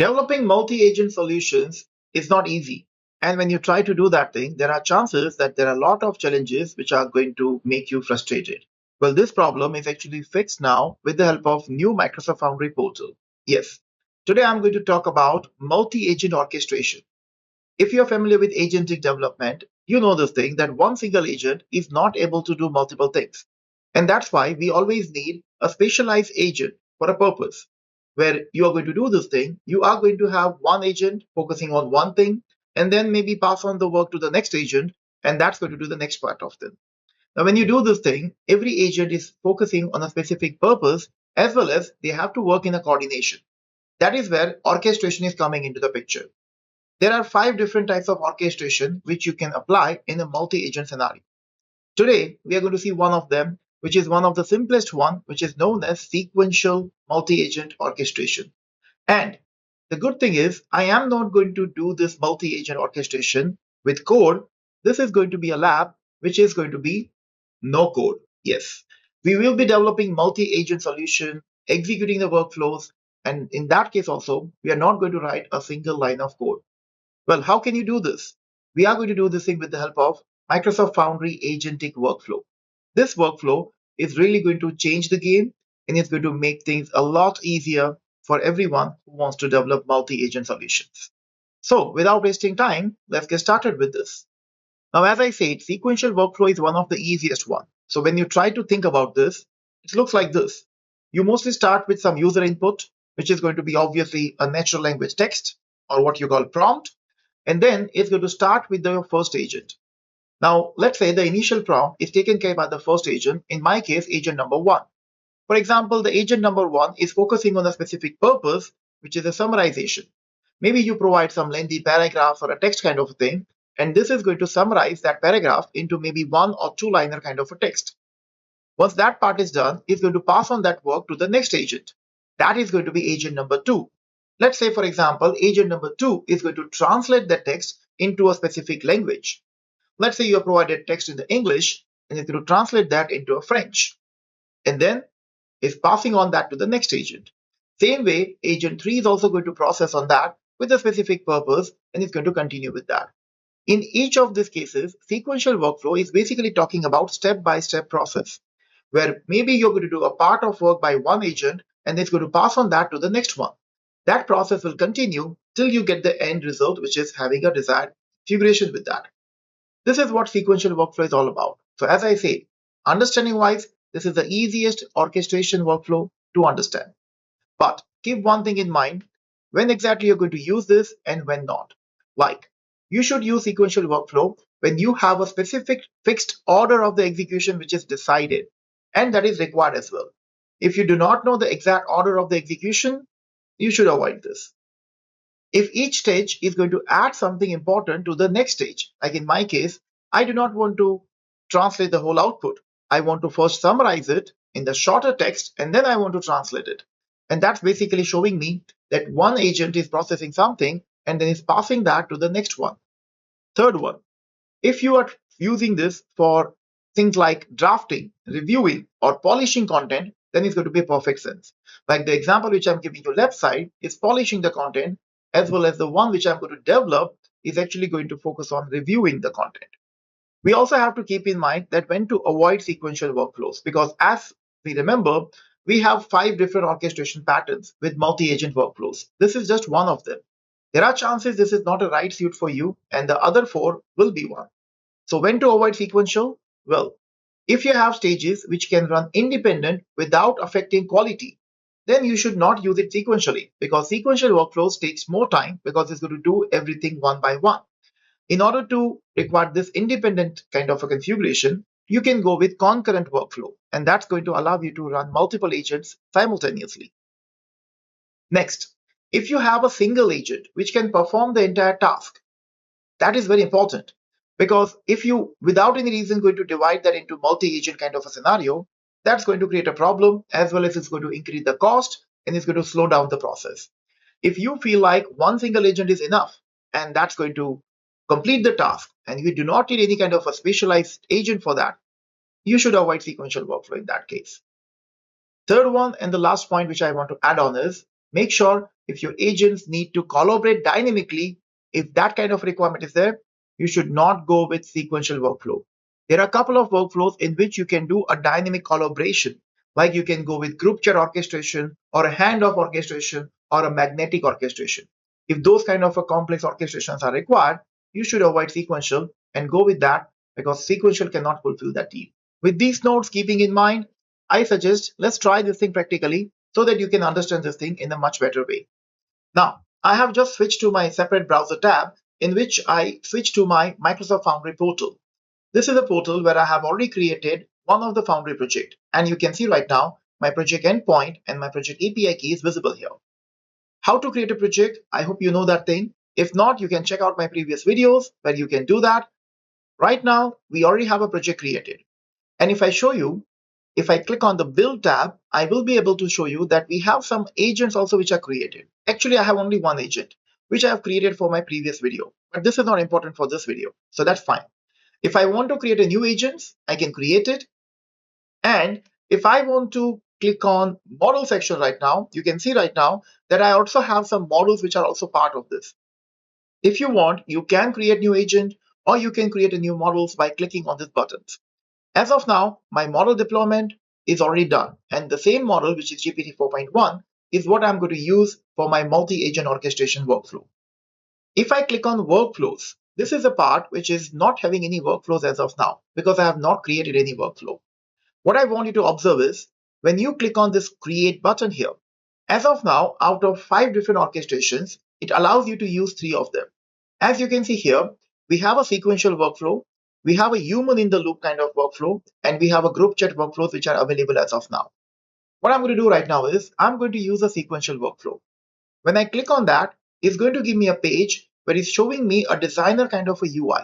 Developing multi-agent solutions is not easy. And when you try to do that thing, there are chances that there are a lot of challenges which are going to make you frustrated. Well, this problem is actually fixed now with the help of new Microsoft Foundry portal. Yes, today I'm going to talk about multi-agent orchestration. If you're familiar with agentic development, you know this thing that one single agent is not able to do multiple things. And that's why we always need a specialized agent for a purpose. Where you are going to do this thing, you are going to have one agent focusing on one thing, and then maybe pass on the work to the next agent, and that's going to do the next part of them. Now, when you do this thing, every agent is focusing on a specific purpose, as well as they have to work in a coordination. That is where orchestration is coming into the picture. There are 5 different types of orchestration which you can apply in a multi-agent scenario. Today, we are going to see one of them, which is one of the simplest one, which is known as sequential multi-agent orchestration. And the good thing is, I am not going to do this multi-agent orchestration with code. This is going to be a lab, which is going to be no code. Yes, we will be developing multi-agent solution, executing the workflows, and in that case also, we are not going to write a single line of code. Well, how can you do this? We are going to do this thing with the help of Microsoft Foundry Agentic Workflow. This workflow is really going to change the game and it's going to make things a lot easier for everyone who wants to develop multi-agent solutions. So without wasting time, let's get started with this. Now, as I said, sequential workflow is one of the easiest one. So when you try to think about this, it looks like this. You mostly start with some user input, which is going to be obviously a natural language text or what you call prompt, and then it's going to start with the first agent. Now, let's say the initial prompt is taken care by the first agent, in my case, agent number one. For example, the agent number one is focusing on a specific purpose, which is a summarization. Maybe you provide some lengthy paragraphs or a text kind of a thing, and this is going to summarize that paragraph into maybe one or two liner kind of a text. Once that part is done, it's going to pass on that work to the next agent. That is going to be agent number two. Let's say, for example, agent number two is going to translate the text into a specific language. Let's say you have provided text in the English and it's going to translate that into a French. And then it's passing on that to the next agent. Same way, agent 3 is also going to process on that with a specific purpose and it's going to continue with that. In each of these cases, sequential workflow is basically talking about step-by-step process, where maybe you're going to do a part of work by one agent and it's going to pass on that to the next one. That process will continue till you get the end result, which is having a desired configuration with that. This is what sequential workflow is all about. So as I say, understanding wise, this is the easiest orchestration workflow to understand. But keep one thing in mind, when exactly you're going to use this and when not. Like, you should use sequential workflow when you have a specific fixed order of the execution which is decided, and that is required as well. If you do not know the exact order of the execution, you should avoid this. If each stage is going to add something important to the next stage, like in my case, I do not want to translate the whole output. I want to first summarize it in the shorter text and then I want to translate it. And that's basically showing me that one agent is processing something and then is passing that to the next one. Third one, if you are using this for things like drafting, reviewing, or polishing content, then it's going to be perfect sense. Like the example which I'm giving you left side is polishing the content, as well as the one which I'm going to develop is actually going to focus on reviewing the content. We also have to keep in mind that when to avoid sequential workflows, because as we remember, we have 5 different orchestration patterns with multi-agent workflows. This is just one of them. There are chances this is not a right suit for you, and the other 4 will be one. So when to avoid sequential? Well, if you have stages which can run independent without affecting quality, then you should not use it sequentially because sequential workflows takes more time because it's going to do everything one by one. In order to require this independent kind of a configuration, you can go with concurrent workflow, and that's going to allow you to run multiple agents simultaneously. Next, if you have a single agent which can perform the entire task, that is very important because if you, without any reason, going to divide that into multi-agent kind of a scenario, that's going to create a problem as well as it's going to increase the cost and it's going to slow down the process. If you feel like one single agent is enough and that's going to complete the task and you do not need any kind of a specialized agent for that, you should avoid sequential workflow in that case. Third one and the last point which I want to add on is make sure if your agents need to collaborate dynamically, if that kind of requirement is there, you should not go with sequential workflow. There are a couple of workflows in which you can do a dynamic collaboration, like you can go with group chat orchestration or a handoff orchestration or a magnetic orchestration. If those kind of a complex orchestrations are required, you should avoid sequential and go with that because sequential cannot fulfill that need. With these notes keeping in mind, I suggest let's try this thing practically so that you can understand this thing in a much better way. Now, I have just switched to my separate browser tab in which I switch to my Microsoft Foundry portal. This is a portal where I have already created one of the Foundry project, and you can see right now my project endpoint and my project API key is visible here. How to create a project? I hope you know that thing. If not, you can check out my previous videos where you can do that. Right now, we already have a project created. And if I show you, if I click on the build tab, I will be able to show you that we have some agents also which are created. Actually, I have only one agent, which I have created for my previous video, but this is not important for this video. So that's fine. If I want to create a new agent, I can create it. And if I want to click on model section right now, you can see right now that I also have some models which are also part of this. If you want, you can create new agent or you can create a new models by clicking on these buttons. As of now, my model deployment is already done, and the same model, which is GPT 4.1, is what I'm going to use for my multi-agent orchestration workflow. If I click on workflows, this is a part which is not having any workflows as of now because I have not created any workflow. What I want you to observe is when you click on this create button here, as of now, out of 5 different orchestrations, it allows you to use 3 of them. As you can see here, we have a sequential workflow, we have a human in the loop kind of workflow, and we have a group chat workflows which are available as of now. What I'm going to do right now is I'm going to use a sequential workflow. When I click on that, it's going to give me a page where it's showing me a designer kind of a UI.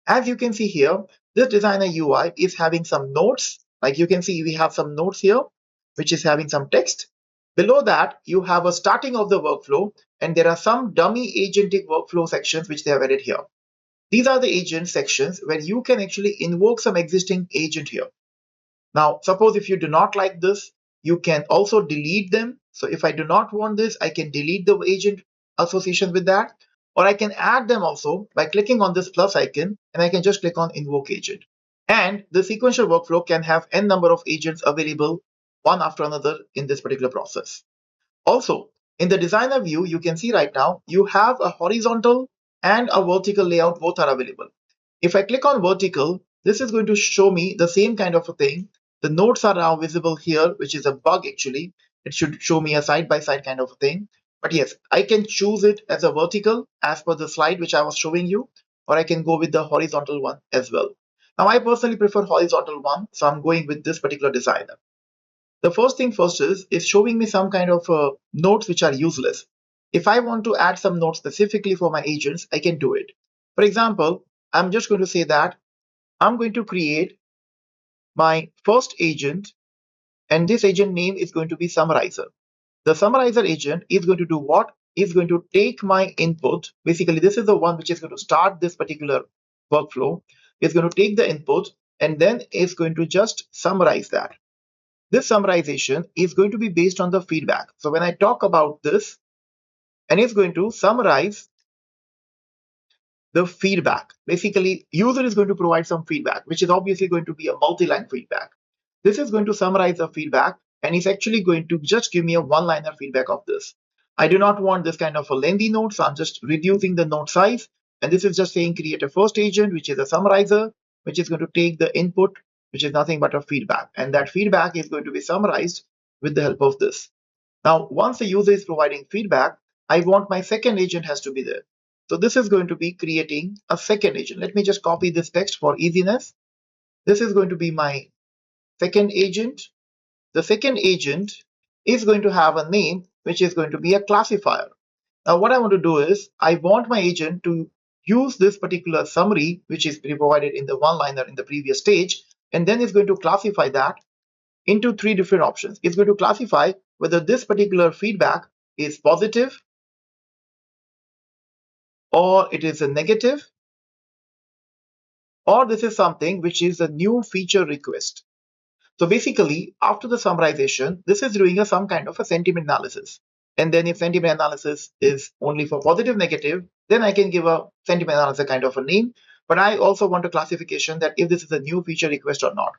As you can see here, this designer UI is having some notes. Like you can see, we have some notes here, which is having some text. Below that, you have a starting of the workflow, and there are some dummy agentic workflow sections which they have added here. These are the agent sections where you can actually invoke some existing agent here. Now, suppose if you do not like this, you can also delete them. So if I do not want this, I can delete the agent association with that, or I can add them also by clicking on this plus icon, and I can just click on invoke agent. And the sequential workflow can have n number of agents available one after another in this particular process. Also, in the designer view, you can see right now, you have a horizontal and a vertical layout, both are available. If I click on vertical, this is going to show me the same kind of a thing. The nodes are now visible here, which is a bug actually. It should show me a side-by-side kind of a thing. But yes, I can choose it as a vertical as per the slide which I was showing you, or I can go with the horizontal one as well. Now, I personally prefer horizontal one, so I'm going with this particular designer. The first thing first is showing me some kind of nodes which are useless. If I want to add some nodes specifically for my agents, I can do it. For example, I'm just going to say that I'm going to create my first agent, and this agent name is going to be summarizer. The summarizer agent is going to do what? Is going to take my input. Basically, this is the one which is going to start this particular workflow. It's going to take the input and then it's going to just summarize that. This summarization is going to be based on the feedback. So when I talk about this, and it's going to summarize the feedback. Basically, user is going to provide some feedback, which is obviously going to be a multi-line feedback. This is going to summarize the feedback, and it's actually going to just give me a one-liner feedback of this. I do not want this kind of a lengthy note, so I'm just reducing the note size. And this is just saying create a first agent, which is a summarizer, which is going to take the input, which is nothing but a feedback. And that feedback is going to be summarized with the help of this. Now, once the user is providing feedback, I want my second agent has to be there. So this is going to be creating a second agent. Let me just copy this text for easiness. This is going to be my second agent. The second agent is going to have a name, which is going to be a classifier. Now, what I want to do is I want my agent to use this particular summary, which is provided in the one-liner in the previous stage, and then it's going to classify that into 3 different options. It's going to classify whether this particular feedback is positive, or it is a negative, or this is something which is a new feature request. So basically, after the summarization, this is doing some kind of a sentiment analysis. And then if sentiment analysis is only for positive, negative, then I can give a sentiment analysis kind of a name. But I also want a classification that if this is a new feature request or not.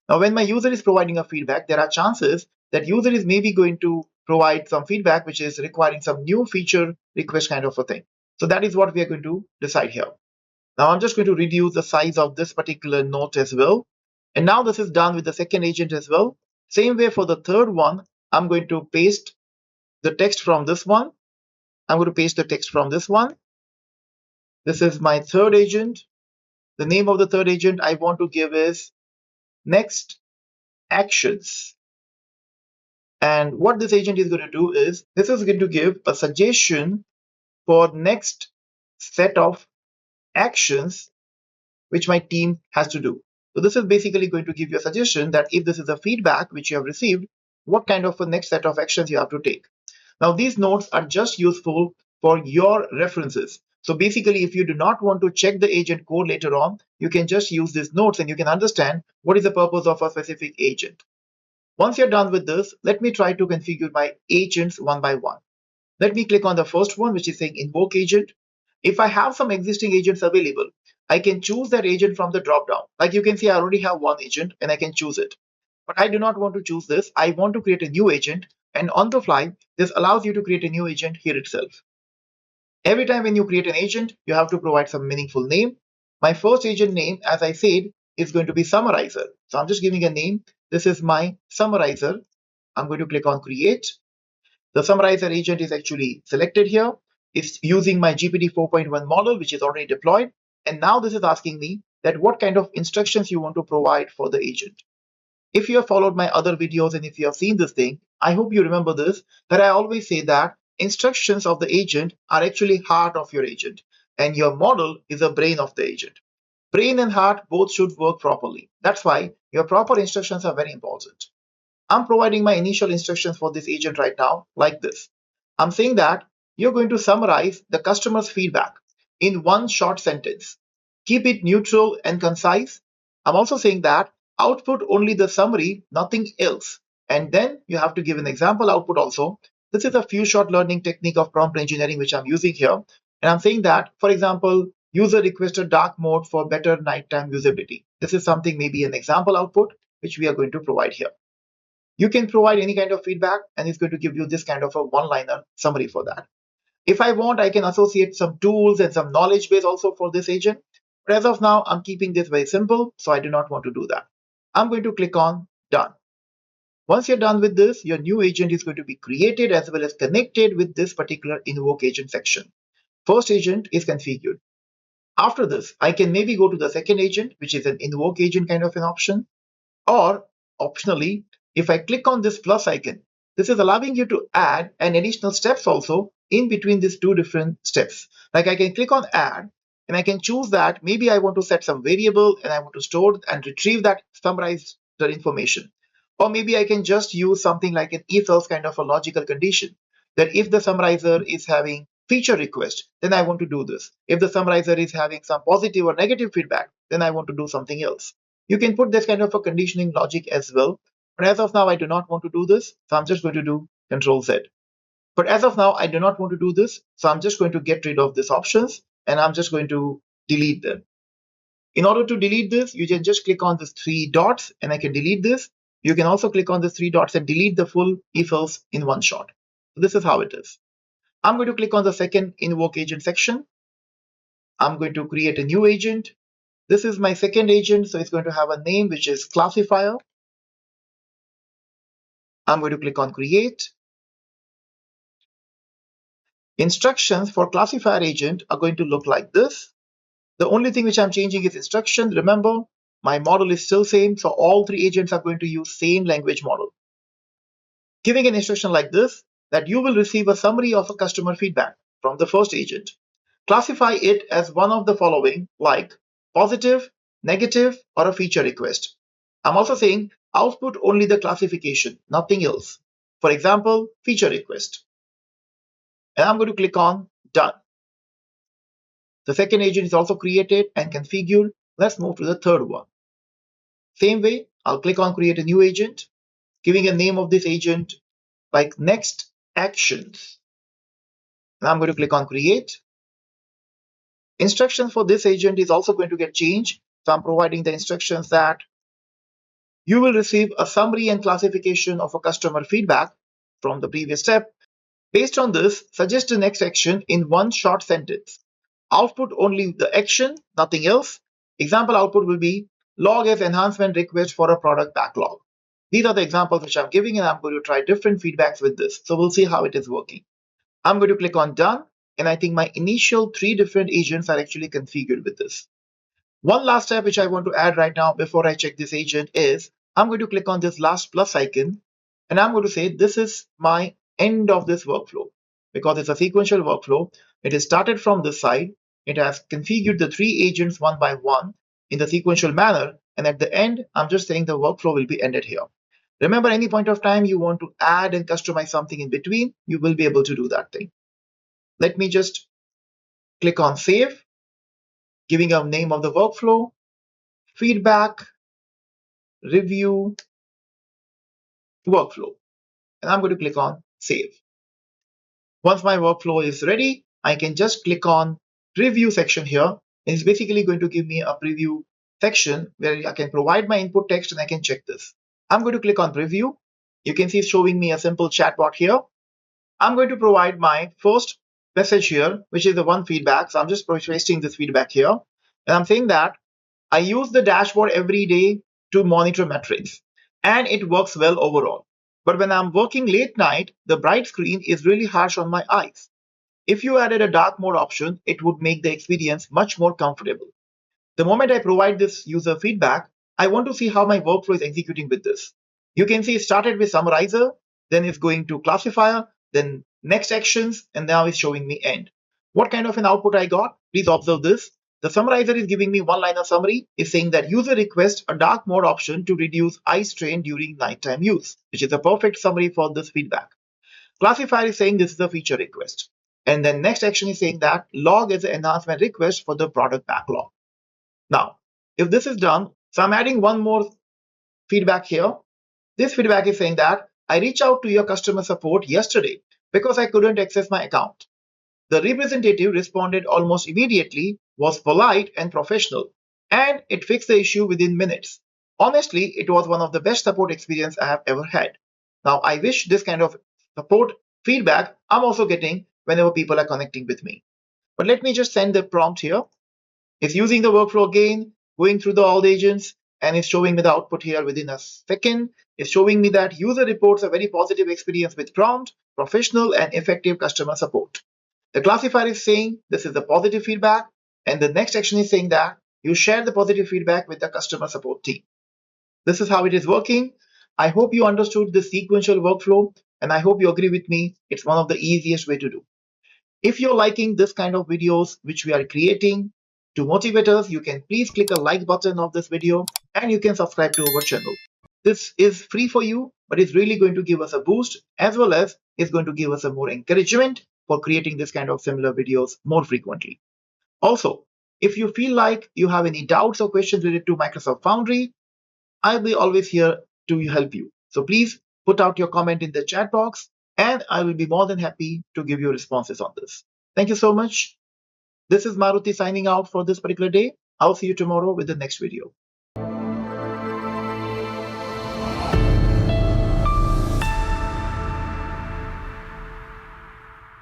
Now, when my user is providing a feedback, there are chances that user is maybe going to provide some feedback which is requiring some new feature request kind of a thing. So that is what we are going to decide here. Now I'm just going to reduce the size of this particular note as well. And now this is done with the second agent as well. Same way for the third one, I'm going to paste the text from this one. I'm going to paste the text from this one. This is my third agent. The name of the third agent I want to give is next actions. And what this agent is going to do is this is going to give a suggestion for next set of actions which my team has to do. So this is basically going to give you a suggestion that if this is a feedback which you have received, what kind of a next set of actions you have to take. Now these notes are just useful for your references. So basically, if you do not want to check the agent code later on, you can just use these notes and you can understand what is the purpose of a specific agent. Once you're done with this, let me try to configure my agents one by one. Let me click on the first one, which is saying invoke agent. If I have some existing agents available, I can choose that agent from the drop down. Like you can see, I already have one agent and I can choose it. But I do not want to choose this. I want to create a new agent. And on the fly, this allows you to create a new agent here itself. Every time when you create an agent, you have to provide some meaningful name. My first agent name, as I said, is going to be summarizer. So I'm just giving a name. This is my summarizer. I'm going to click on create. The summarizer agent is actually selected here. It's using my GPT 4.1 model, which is already deployed. And now this is asking me that what kind of instructions you want to provide for the agent. If you have followed my other videos and if you have seen this thing, I hope you remember this, that I always say that instructions of the agent are actually heart of your agent and your model is the brain of the agent. Brain and heart both should work properly. That's why your proper instructions are very important. I'm providing my initial instructions for this agent right now like this. I'm saying that you're going to summarize the customer's feedback in one short sentence. Keep it neutral and concise. I'm also saying that output only the summary, nothing else. And then you have to give an example output also. This is a few shot learning technique of prompt engineering which I'm using here. And I'm saying that, for example, user requested dark mode for better nighttime usability. This is something maybe an example output which we are going to provide here. You can provide any kind of feedback and it's going to give you this kind of a one-liner summary for that. If I want, I can associate some tools and some knowledge base also for this agent. But as of now, I'm keeping this very simple, so I do not want to do that. I'm going to click on done. Once you're done with this, your new agent is going to be created as well as connected with this particular invoke agent section. First agent is configured. After this, I can maybe go to the second agent, which is an invoke agent kind of an option. Or optionally, if I click on this plus icon, this is allowing you to add an additional steps also in between these two different steps. Like I can click on add and I can choose that maybe I want to set some variable and I want to store and retrieve that summarized information. Or maybe I can just use something like an if else kind of a logical condition that if the summarizer is having feature request, then I want to do this. If the summarizer is having some positive or negative feedback, then I want to do something else. You can put this kind of a conditioning logic as well. But as of now, I do not want to do this. So I'm just going to do Control Z. But as of now, I do not want to do this. So I'm just going to get rid of these options and I'm just going to delete them. In order to delete this, you can just click on these three dots and I can delete this. You can also click on the three dots and delete the full if else in one shot. So this is how it is. I'm going to click on the second invoke agent section. I'm going to create a new agent. This is my second agent, so it's going to have a name which is classifier. I'm going to click on create. Instructions for classifier agent are going to look like this. The only thing which I'm changing is instruction. Remember, my model is still same, so all three agents are going to use same language model. Giving an instruction like this, that you will receive a summary of a customer feedback from the first agent. Classify it as one of the following, like positive, negative, or a feature request. I'm also saying output only the classification, nothing else. For example, feature request. And I'm going to click on done. The second agent is also created and configured. Let's move to the third one. Same way, I'll click on create a new agent, giving a name of this agent like next actions. And I'm going to click on create. Instructions for this agent is also going to get changed. So I'm providing the instructions that you will receive a summary and classification of a customer feedback from the previous step. Based on this, suggest the next action in one short sentence. Output only the action, nothing else. Example output will be log as enhancement request for a product backlog. These are the examples which I'm giving, and I'm going to try different feedbacks with this. So we'll see how it is working. I'm going to click on done, and I think my initial 3 different agents are actually configured with this. One last step which I want to add right now before I check this agent is I'm going to click on this last plus icon, and I'm going to say this is my end of this workflow. Because it's a sequential workflow, it is started from this side. It has configured the 3 agents one by one in the sequential manner, and at the end, I'm just saying the workflow will be ended here. Remember, any point of time you want to add and customize something in between, you will be able to do that thing. Let me just click on save, giving a name of the workflow, feedback, review, workflow. And I'm going to click on save. Once my workflow is ready, I can just click on preview section here. And it's basically going to give me a preview section where I can provide my input text and I can check this. I'm going to click on preview. You can see it's showing me a simple chatbot here. I'm going to provide my first message here, which is the one feedback. So I'm just pasting this feedback here. And I'm saying that I use the dashboard every day to monitor metrics, and it works well overall. But when I'm working late night, the bright screen is really harsh on my eyes. If you added a dark mode option, it would make the experience much more comfortable. The moment I provide this user feedback, I want to see how my workflow is executing with this. You can see it started with summarizer, then it's going to classifier, then next actions, and now it's showing me end. What kind of an output I got? Please observe this. The summarizer is giving me one-liner summary. It's saying that user requests a dark mode option to reduce eye strain during nighttime use, which is a perfect summary for this feedback. Classifier is saying this is a feature request. And then next action is saying that log is an enhancement request for the product backlog. Now, if this is done, so I'm adding one more feedback here. This feedback is saying that I reached out to your customer support yesterday because I couldn't access my account. The representative responded almost immediately, was polite and professional, and it fixed the issue within minutes. Honestly, it was one of the best support experience I have ever had. Now, I wish this kind of support feedback I'm also getting whenever people are connecting with me. But let me just send the prompt here. It's using the workflow again, going through the all agents, and it's showing me the output here within a second. It's showing me that user reports a very positive experience with prompt, professional, and effective customer support. The classifier is saying this is the positive feedback, and the next action is saying that you share the positive feedback with the customer support team. This is how it is working. I hope you understood the sequential workflow, and I hope you agree with me. It's one of the easiest way to do. If you're liking this kind of videos which we are creating to motivate us, you can please click a like button of this video and you can subscribe to our channel. This is free for you, but it's really going to give us a boost as well as it's going to give us a more encouragement for creating this kind of similar videos more frequently. Also, if you feel like you have any doubts or questions related to Microsoft Foundry, I'll be always here to help you. So please put out your comment in the chat box and I will be more than happy to give you responses on this. Thank you so much. This is Maruti signing out for this particular day. I'll see you tomorrow with the next video.